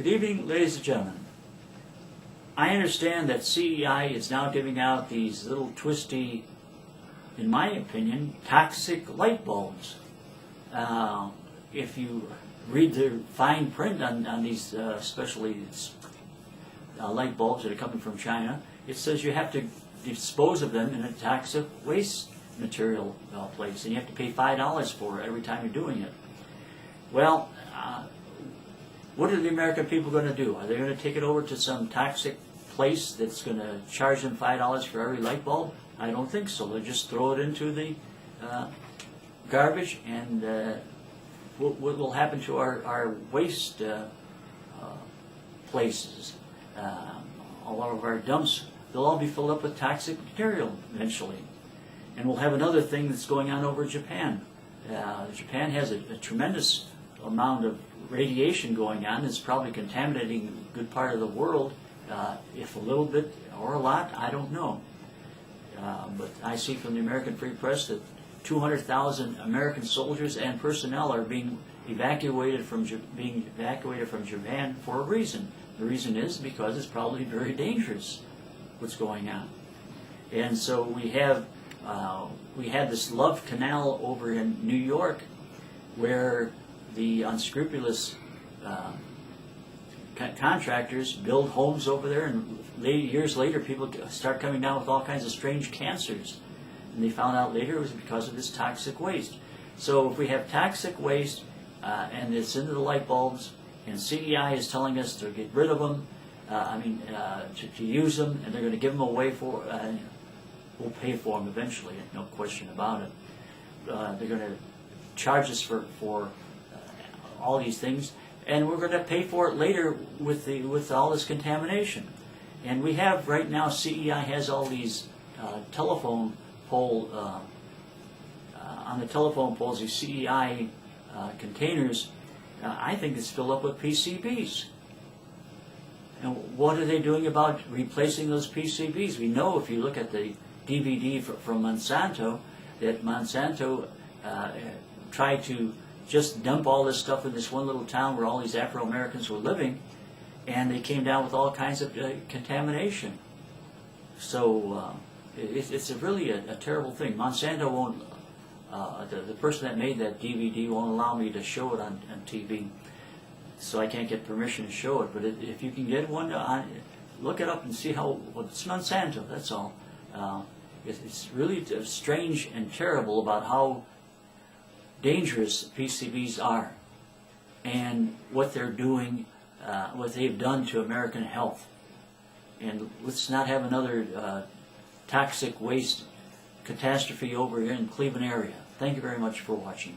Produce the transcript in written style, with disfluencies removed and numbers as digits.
Good evening, ladies and gentlemen. I understand that CEI is now giving out these little twisty, in my opinion, toxic light bulbs. If you read the fine print on these especially light bulbs that are coming from China, it says you have to dispose of them in a toxic waste material place, and you have to pay $5 for it every time you're doing it. Well, what are the American people going to do? Are they going to take it over to some toxic place that's going to charge them $5 for every light bulb? I don't think so. They'll just throw it into the garbage, and what will happen to our waste places? All of our dumps, they'll all be filled up with toxic material eventually. And we'll have another thing that's going on over Japan. Japan has a tremendous amount of radiation going on. It's probably contaminating a good part of the world. If a little bit or a lot, I don't know. But I see from the American Free Press that 200,000 American soldiers and personnel are being evacuated from Japan for a reason. The reason is because it's probably very dangerous what's going on. And so we had this Love Canal over in New York, where the unscrupulous contractors build homes over there, and years later people start coming down with all kinds of strange cancers. And they found out later it was because of this toxic waste. So if we have toxic waste and it's into the light bulbs, and CEI is telling us to get rid of them, to use them, and they're going to give them away for, we'll pay for them eventually, no question about it. They're going to charge us for all these things, and we're going to pay for it later with all this contamination. And we have right now, CEI has all these telephone pole, on the telephone poles, these CEI containers. I think it's filled up with PCBs. And what are they doing about replacing those PCBs? We know, if you look at the DVD from Monsanto, that Monsanto tried to just dump all this stuff in this one little town where all these Afro-Americans were living, and they came down with all kinds of contamination. So it's really a terrible thing. Monsanto won't, the person that made that DVD won't allow me to show it on TV, so I can't get permission to show it. But if you can get one, look it up and see how, well, it's Monsanto, that's all. It's really strange and terrible about how dangerous PCBs are and what they're doing, what they've done to American health. And let's not have another toxic waste catastrophe over here in the Cleveland area. Thank you very much for watching.